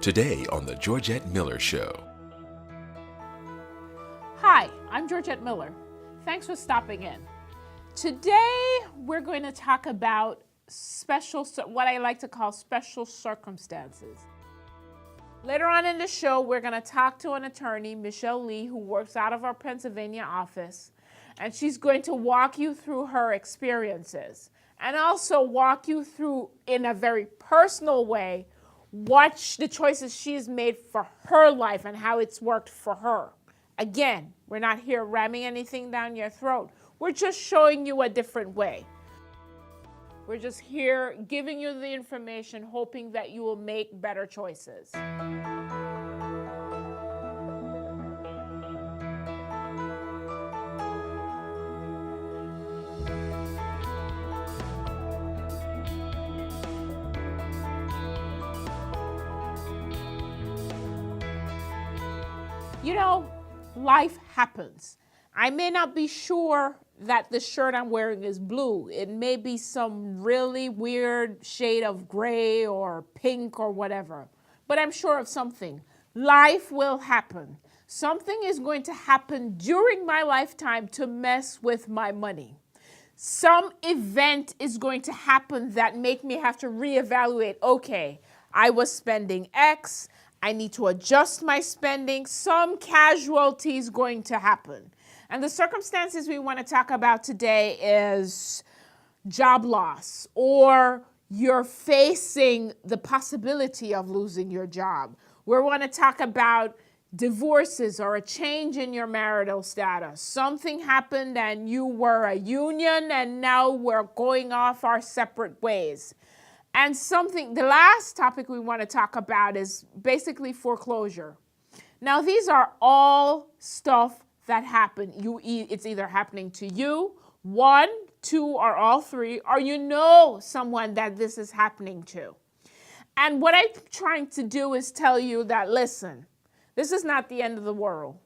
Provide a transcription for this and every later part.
Today on the Georgette Miller Show. Hi, I'm Georgette Miller. Thanks for stopping in. Today, we're going to talk about what I like to call special circumstances. Later on in the show, we're going to talk to an attorney, Michelle Lee, who works out of our Pennsylvania office, and she's going to walk you through her experiences and also walk you through, in a very personal way, what the choices she's made for her life and how it's worked for her. Again, we're not here ramming anything down your throat. We're just showing you a different way. We're just here giving you the information, hoping that you will make better choices. You know, life happens. I may not be sure that the shirt I'm wearing is blue. It may be some really weird shade of gray or pink or whatever, but I'm sure of something. Life will happen. Something is going to happen during my lifetime to mess with my money. Some event is going to happen that make me have to reevaluate, okay, I was spending X, I need to adjust my spending. Some casualty is going to happen. And the circumstances we want to talk about today is job loss, or you're facing the possibility of losing your job. We want to talk about divorces or a change in your marital status. Something happened and you were a union and now we're going off our separate ways. And the last topic we want to talk about is basically foreclosure. Now, these are all stuff that happen. It's either happening to you, one, two, or all three, or you know someone that this is happening to. And what I'm trying to do is tell you that, listen, this is not the end of the world.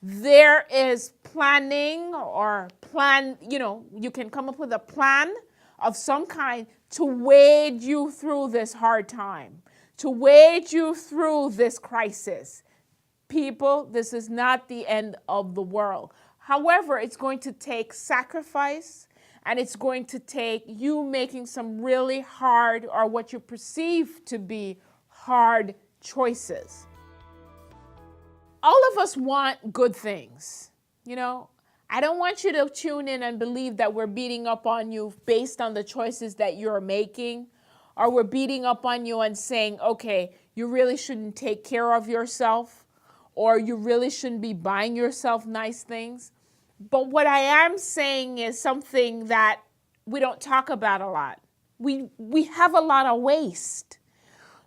There is planning you can come up with a plan of some kind to wade you through this hard time, to wade you through this crisis. People, this is not the end of the world. However, it's going to take sacrifice, and it's going to take you making some really hard, or what you perceive to be hard, choices. All of us want good things, I don't want you to tune in and believe that we're beating up on you based on the choices that you're making, or we're beating up on you and saying, okay, you really shouldn't take care of yourself, or you really shouldn't be buying yourself nice things. But what I am saying is something that we don't talk about a lot. We have a lot of waste.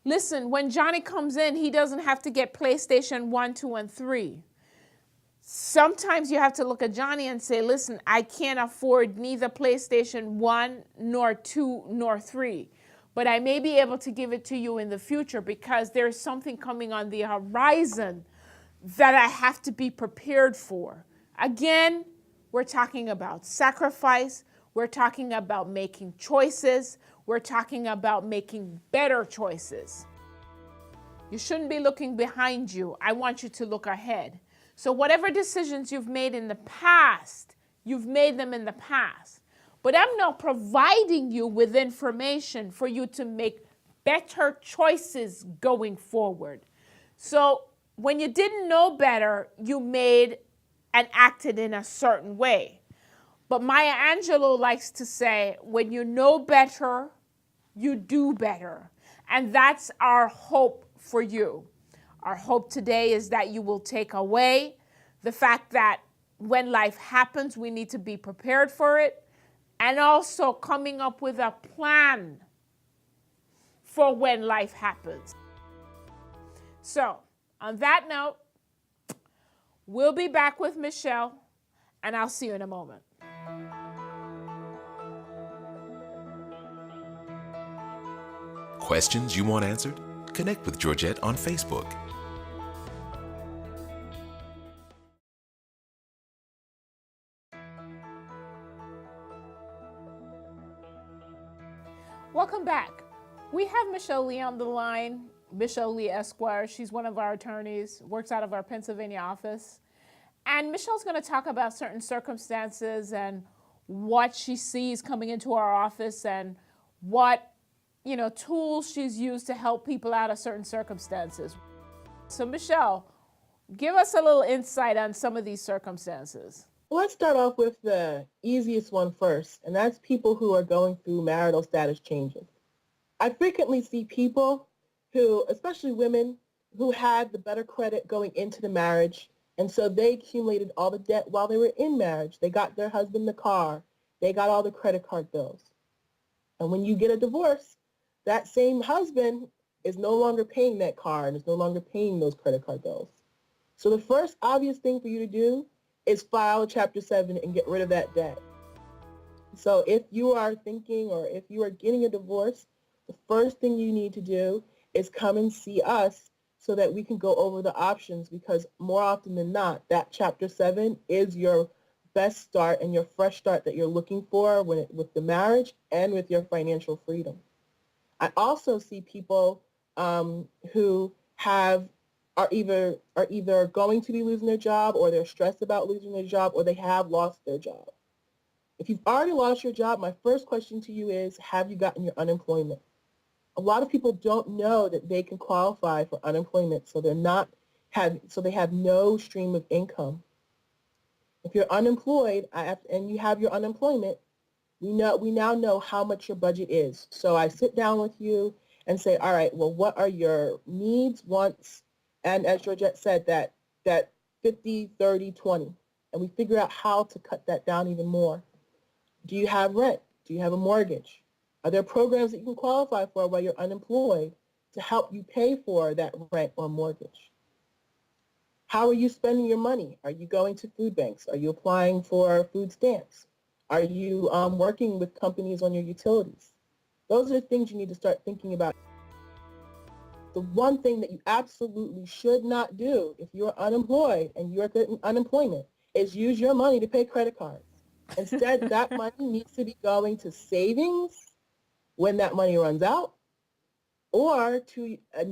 Listen, when Johnny comes in, he doesn't have to get PlayStation 1, 2, and 3. Sometimes you have to look at Johnny and say, listen, I can't afford neither PlayStation 1, nor 2, nor 3. But I may be able to give it to you in the future because there's something coming on the horizon that I have to be prepared for. Again, we're talking about sacrifice. We're talking about making choices. We're talking about making better choices. You shouldn't be looking behind you. I want you to look ahead. So whatever decisions you've made in the past, you've made them in the past. But I'm now providing you with information for you to make better choices going forward. So when you didn't know better, you made and acted in a certain way. But Maya Angelou likes to say, when you know better, you do better. And that's our hope for you. Our hope today is that you will take away the fact that when life happens, we need to be prepared for it, and also coming up with a plan for when life happens. So, on that note, we'll be back with Michelle, and I'll see you in a moment. Questions you want answered? Connect with Georgette on Facebook. Welcome back. We have Michelle Lee on the line, Michelle Lee Esquire. She's one of our attorneys, works out of our Pennsylvania office. And Michelle's going to talk about certain circumstances and what she sees coming into our office and what, tools she's used to help people out of certain circumstances. So Michelle, give us a little insight on some of these circumstances. Let's start off with the easiest one first, and that's people who are going through marital status changes. I frequently see people who, especially women, who had the better credit going into the marriage, and so they accumulated all the debt while they were in marriage. They got their husband the car. They got all the credit card bills. And when you get a divorce, that same husband is no longer paying that car and is no longer paying those credit card bills. So the first obvious thing for you to do is file Chapter 7 and get rid of that debt. So if you are thinking or if you are getting a divorce, the first thing you need to do is come and see us so that we can go over the options, because more often than not, that Chapter 7 is your best start and your fresh start that you're looking for with the marriage and with your financial freedom. I also see people who are either going to be losing their job, or they're stressed about losing their job, or they have lost their job. If you've already lost your job, my first question to you is, have you gotten your unemployment? A lot of people don't know that they can qualify for unemployment, so they have no stream of income. If you're unemployed and you have your unemployment, we now know how much your budget is. So I sit down with you and say, all right, well, what are your needs, wants, and as Georgette said, that 50, 30, 20, and we figure out how to cut that down even more. Do you have rent? Do you have a mortgage? Are there programs that you can qualify for while you're unemployed to help you pay for that rent or mortgage? How are you spending your money? Are you going to food banks? Are you applying for food stamps? Are you working with companies on your utilities? Those are the things you need to start thinking about. The one thing that you absolutely should not do if you're unemployed and you're getting unemployment is use your money to pay credit cards. Instead, that money needs to be going to savings when that money runs out, or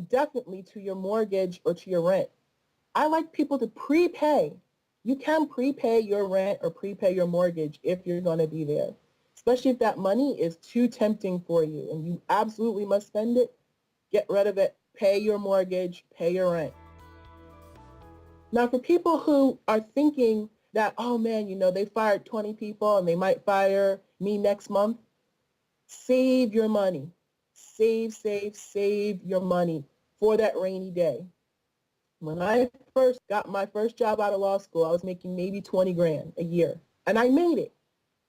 definitely to your mortgage or to your rent. I like people to prepay. You can prepay your rent or prepay your mortgage if you're going to be there, especially if that money is too tempting for you and you absolutely must spend it. Get rid of it. Pay your mortgage, pay your rent. Now, for people who are thinking that, oh man, they fired 20 people and they might fire me next month, save your money. Save your money for that rainy day. When I first got my first job out of law school, I was making maybe 20 grand a year, and I made it.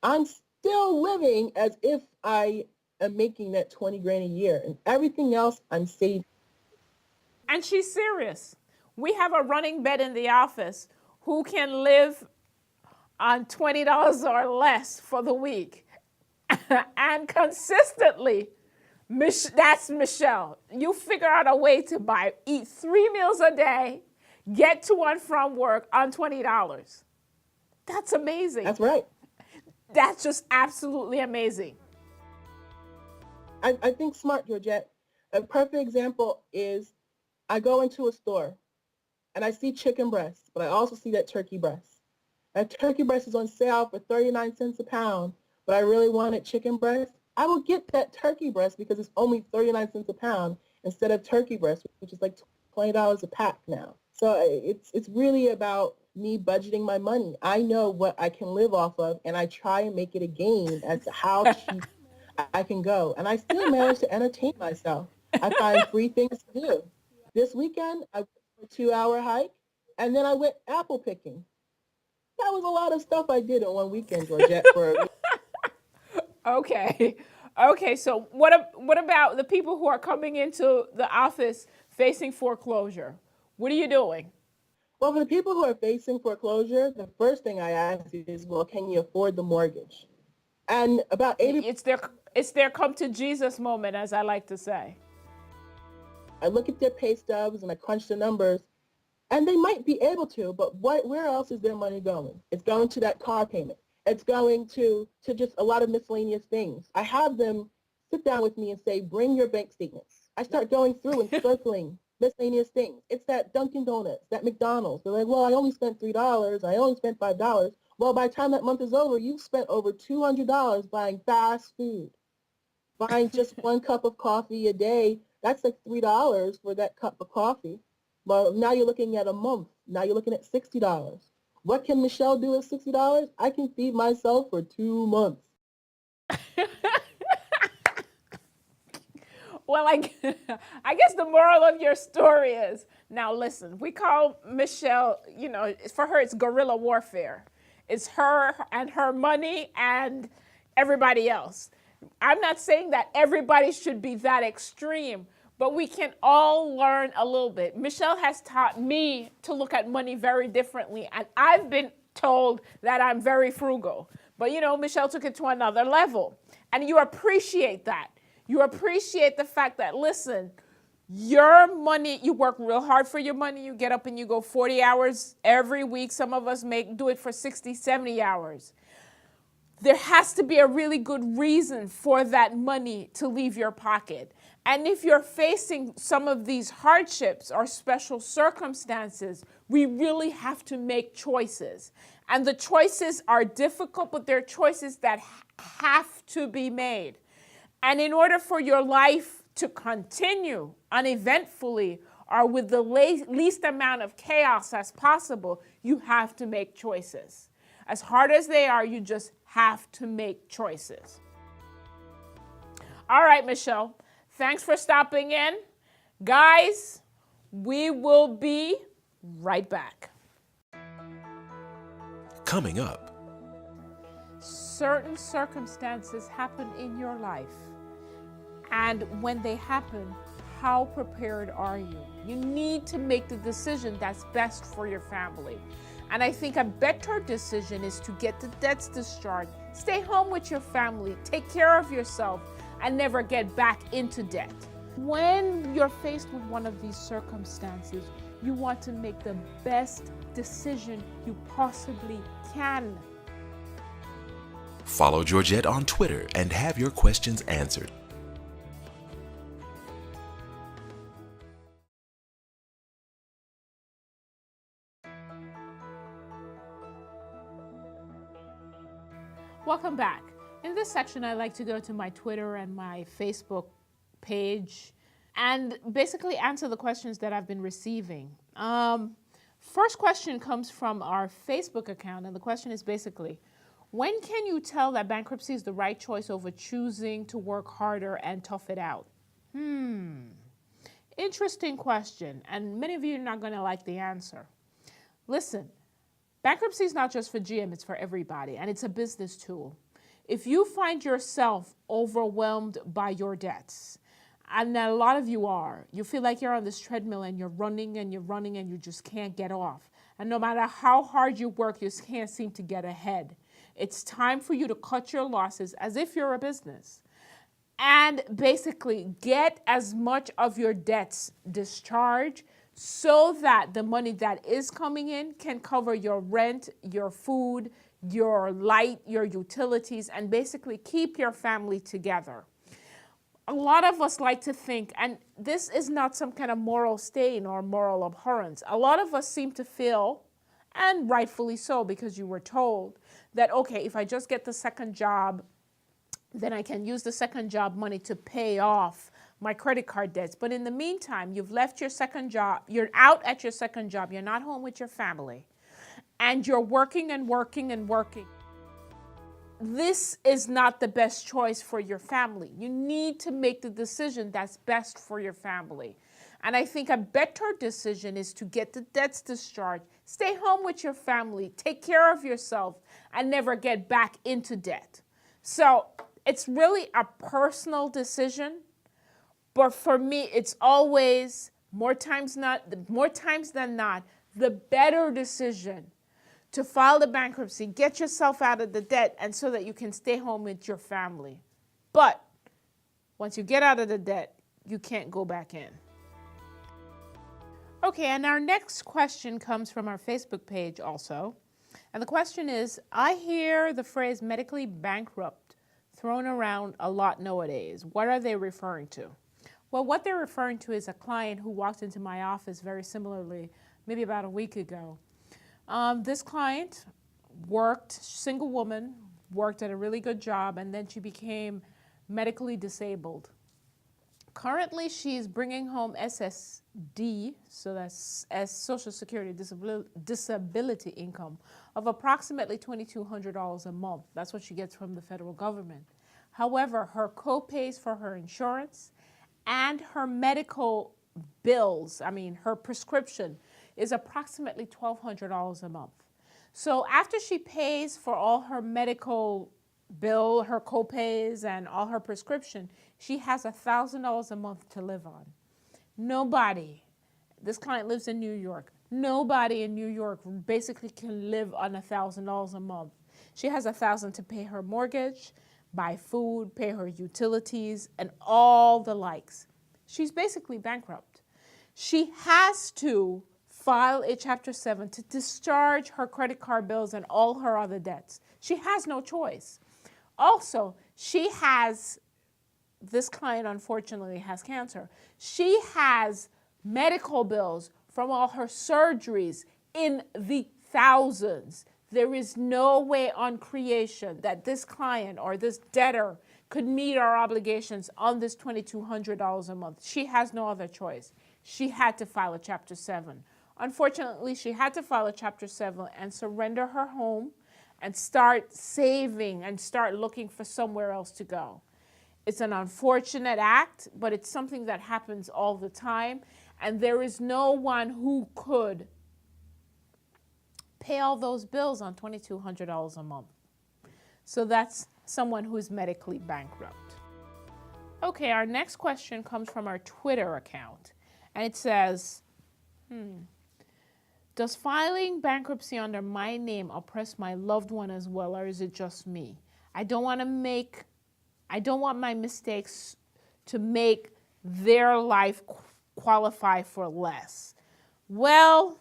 I'm still living as if I am making that 20 grand a year, and everything else I'm saving. And she's serious. We have a running bet in the office who can live on $20 or less for the week. And consistently, that's Michelle. You figure out a way to eat 3 meals a day, get to and from work on $20. That's amazing. That's right. That's just absolutely amazing. I think smart, Georgette. A perfect example is I go into a store and I see chicken breast, but I also see that turkey breast. That turkey breast is on sale for 39 cents a pound, but I really wanted chicken breast. I will get that turkey breast because it's only 39 cents a pound instead of turkey breast, which is like $20 a pack now. So it's really about me budgeting my money. I know what I can live off of, and I try and make it a game as to how cheap I can go. And I still manage to entertain myself. I find free things to do. This weekend, I went for a 2-hour hike, and then I went apple picking. That was a lot of stuff I did in one weekend, Georgette. Okay, so what about the people who are coming into the office facing foreclosure? What are you doing? Well, for the people who are facing foreclosure, the first thing I ask is, well, can you afford the mortgage? And about 80%. It's their come to Jesus moment, as I like to say. I look at their pay stubs and I crunch the numbers, and they might be able to, but where else is their money going? It's going to that car payment. It's going to just a lot of miscellaneous things. I have them sit down with me and say, bring your bank statements. I start going through and circling miscellaneous things. It's that Dunkin' Donuts, that McDonald's. They're like, well, I only spent $3. I only spent $5. Well, by the time that month is over, you've spent over $200 buying fast food, buying just one cup of coffee a day. That's like $3 for that cup of coffee. Well, now you're looking at a month. Now you're looking at $60. What can Michelle do with $60? I can feed myself for 2 months. Well, I guess the moral of your story is, now listen, we call Michelle, you know, for her it's guerrilla warfare. It's her and her money and everybody else. I'm not saying that everybody should be that extreme, but we can all learn a little bit. Michelle has taught me to look at money very differently, and I've been told that I'm very frugal. But, you know, Michelle took it to another level, and you appreciate that. You appreciate the fact that, listen, your money, you work real hard for your money. You get up and you go 40 hours every week. Some of us do it for 60, 70 hours. There has to be a really good reason for that money to leave your pocket. And if you're facing some of these hardships or special circumstances, we really have to make choices. And the choices are difficult, but they're choices that have to be made. And in order for your life to continue uneventfully or with the least amount of chaos as possible, you have to make choices. As hard as they are, you just have to make choices. All right, Michelle, thanks for stopping in. Guys, we will be right back. Coming up. Certain circumstances happen in your life. And when they happen, how prepared are you? You need to make the decision that's best for your family. And I think a better decision is to get the debts discharged, stay home with your family, take care of yourself, and never get back into debt. When you're faced with one of these circumstances, you want to make the best decision you possibly can. Follow Georgette on Twitter and have your questions answered. Welcome back. In this section, I like to go to my Twitter and my Facebook page and basically answer the questions that I've been receiving. First question comes from our Facebook account, and the question is basically, when can you tell that bankruptcy is the right choice over choosing to work harder and tough it out? Interesting question, and many of you are not going to like the answer. Listen, bankruptcy is not just for GM, it's for everybody, and it's a business tool. If you find yourself overwhelmed by your debts, and a lot of you are, you feel like you're on this treadmill and you're running and you're running and you just can't get off. And no matter how hard you work, you can't seem to get ahead. It's time for you to cut your losses as if you're a business and basically get as much of your debts discharged so that the money that is coming in can cover your rent, your food, your light, your utilities, and basically keep your family together. A lot of us like to think, and this is not some kind of moral stain or moral abhorrence, a lot of us seem to feel, and rightfully so because you were told, that okay, if I just get the second job, then I can use the second job money to pay off my credit card debts. But in the meantime, you've left your second job, you're out at your second job, you're not home with your family, and you're working and working and working. This is not the best choice for your family. You need to make the decision that's best for your family. And I think a better decision is to get the debts discharged, stay home with your family, take care of yourself, and never get back into debt. So it's really a personal decision. But for me, it's always, more times than not, the better decision to file the bankruptcy, get yourself out of the debt, and so that you can stay home with your family. But once you get out of the debt, you can't go back in. Okay, and our next question comes from our Facebook page also. And the question is, I hear the phrase medically bankrupt thrown around a lot nowadays. What are they referring to? Well, what they're referring to is a client who walked into my office very similarly, maybe about a week ago. This client worked, single woman, worked at a really good job, and then she became medically disabled. Currently, she's bringing home SSD, so that's Social Security disability income, of approximately $2,200 a month. That's what she gets from the federal government. However, her co-pays for her insurance and her medical bills, her prescription, is approximately $1,200 a month. So after she pays for all her medical bill, her co-pays, and all her prescription, she has $1,000 a month to live on. Nobody, this client lives in New York, nobody in New York basically can live on $1,000 a month. She has $1,000 to pay her mortgage, buy food, pay her utilities, and all the likes. She's basically bankrupt. She has to file a Chapter 7 to discharge her credit card bills and all her other debts. She has no choice. Also, this client unfortunately has cancer. She has medical bills from all her surgeries in the thousands. There is no way on creation that this client or this debtor could meet our obligations on this $2,200 a month. She has no other choice. She had to file a Chapter 7. Unfortunately, she had to file a Chapter 7 and surrender her home and start saving and start looking for somewhere else to go. It's an unfortunate act, but it's something that happens all the time, and there is no one who could pay all those bills on $2,200 a month. So that's someone who's medically bankrupt. Okay, our next question comes from our Twitter account, and it says, does filing bankruptcy under my name oppress my loved one as well, or is it just me? I don't want my mistakes to make their life qualify for less. Well,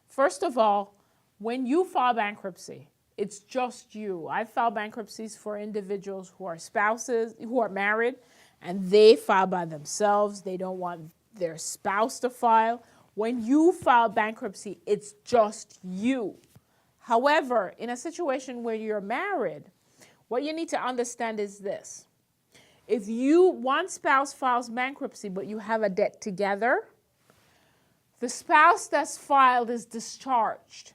first of all, when you file bankruptcy, it's just you. I file bankruptcies for individuals who are spouses, who are married, and they file by themselves. They don't want their spouse to file. When you file bankruptcy, it's just you. However, in a situation where you're married, what you need to understand is this. If one spouse files bankruptcy, but you have a debt together, the spouse that's filed is discharged.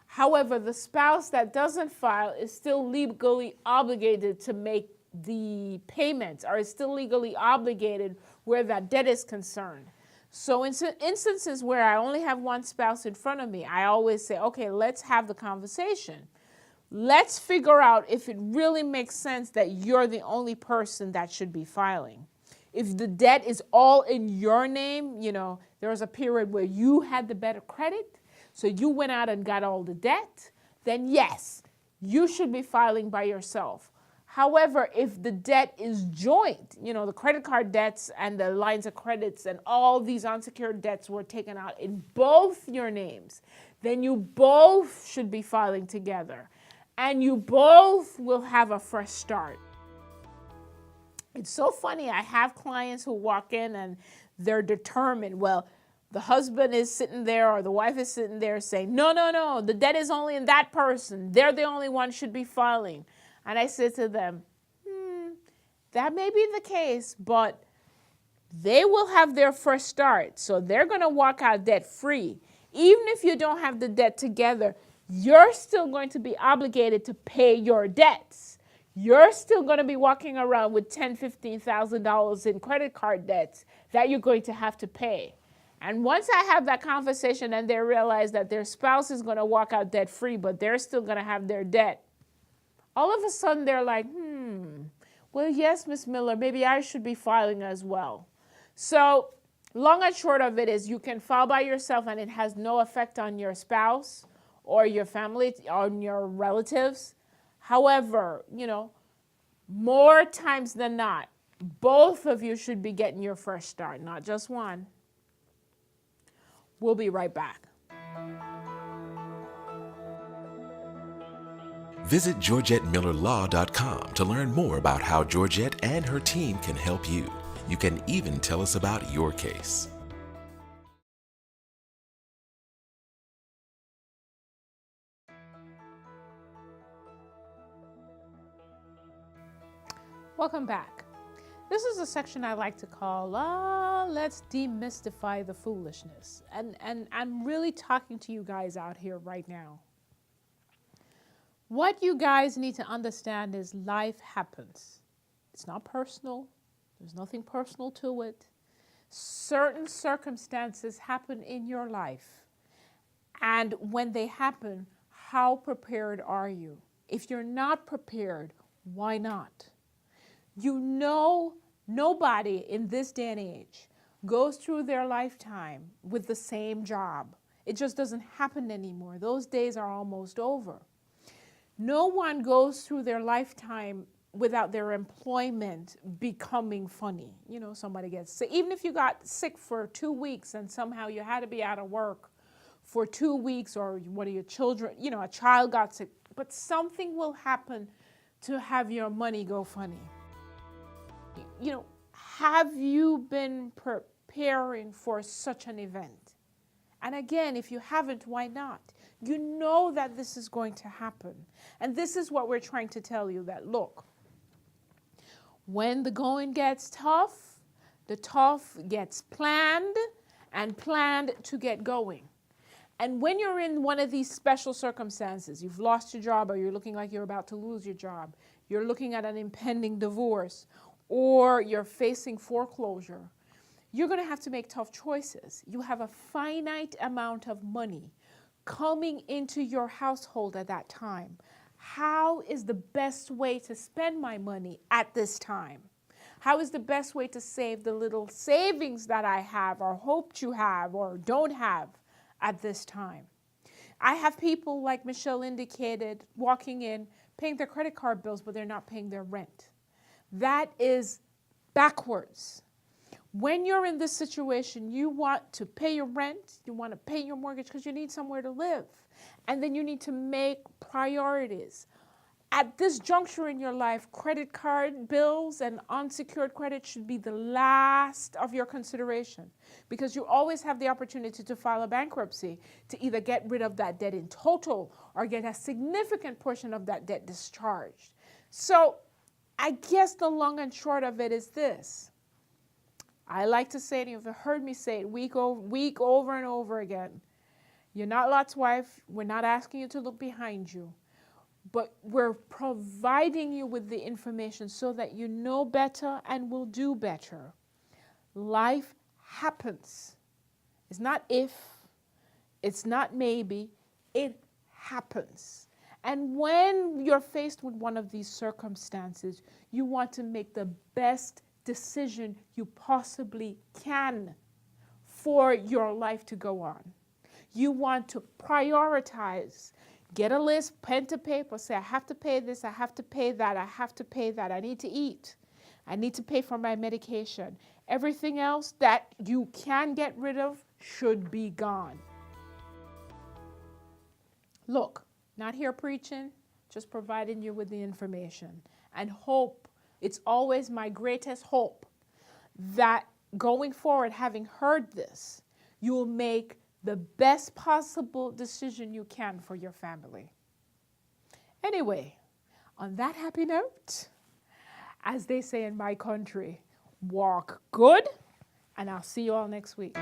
However, the spouse that doesn't file is still legally obligated to make the payments, or is still legally obligated where that debt is concerned. So in instances where I only have one spouse in front of me, I always say, okay, let's have the conversation. Let's figure out if it really makes sense that you're the only person that should be filing. If the debt is all in your name, there was a period where you had the better credit, so you went out and got all the debt, then yes, you should be filing by yourself. However, if the debt is joint, the credit card debts and the lines of credits and all these unsecured debts were taken out in both your names, then you both should be filing together. And you both will have a fresh start. It's so funny. I have clients who walk in and they're determined. Well, the husband is sitting there or the wife is sitting there saying, no, the debt is only in that person. They're the only one should be filing. And I said to them, that may be the case, but they will have their fresh start. So they're going to walk out debt free. Even if you don't have the debt together, you're still going to be obligated to pay your debts. You're still going to be walking around with $10,000, $15,000 in credit card debts that you're going to have to pay. And once I have that conversation and they realize that their spouse is going to walk out debt free, but they're still going to have their debt, all of a sudden they're like, well, yes, Ms. Miller, maybe I should be filing as well. So long and short of it is you can file by yourself and it has no effect on your spouse or your family, on your relatives. However, more times than not, both of you should be getting your fresh start, not just one. We'll be right back. Visit GeorgetteMillerLaw.com to learn more about how Georgette and her team can help you. You can even tell us about your case. Welcome back. This is a section I like to call, let's demystify the foolishness. And I'm really talking to you guys out here right now. What you guys need to understand is life happens. It's not personal. There's nothing personal to it. Certain circumstances happen in your life. And when they happen, how prepared are you? If you're not prepared, why not? You know, nobody in this day and age goes through their lifetime with the same job. It just doesn't happen anymore. Those days are almost over. No one goes through their lifetime without their employment becoming funny. You know, somebody gets sick. Even if you got sick for 2 weeks and somehow you had to be out of work for 2 weeks, or one of your children, you know, a child got sick, but something will happen to have your money go funny. You know, have you been preparing for such an event? And again, if you haven't, why not? You know that this is going to happen. And this is what we're trying to tell you, that look, when the going gets tough, the tough gets planned and planned to get going. And when you're in one of these special circumstances, you've lost your job, or you're looking like you're about to lose your job, you're looking at an impending divorce, or you're facing foreclosure, you're going to have to make tough choices. You have a finite amount of money coming into your household at that time. How is the best way to spend my money at this time? How is the best way to save the little savings that I have, or hope to have, or don't have at this time? I have people, like Michelle indicated, walking in, paying their credit card bills, but they're not paying their rent. That is backwards. When you're in this situation, you want to pay your rent, you want to pay your mortgage because you need somewhere to live. And then you need to make priorities. At this juncture in your life, credit card bills and unsecured credit should be the last of your consideration, because you always have the opportunity to file a bankruptcy to either get rid of that debt in total or get a significant portion of that debt discharged. So I guess the long and short of it is this. I like to say it, you've heard me say it week over and over again. You're not Lot's wife. We're not asking you to look behind you. But we're providing you with the information so that you know better and will do better. Life happens. It's not if, it's not maybe, it happens. And when you're faced with one of these circumstances, you want to make the best decision you possibly can for your life to go on. You want to prioritize. Get a list, pen to paper, say, I have to pay this, I have to pay that, I have to pay that, I need to eat, I need to pay for my medication. Everything else that you can get rid of should be gone. Look, not here preaching, just providing you with the information. And hope, it's always my greatest hope that going forward, having heard this, you will make the best possible decision you can for your family. Anyway, on that happy note, as they say in my country, walk good, and I'll see you all next week.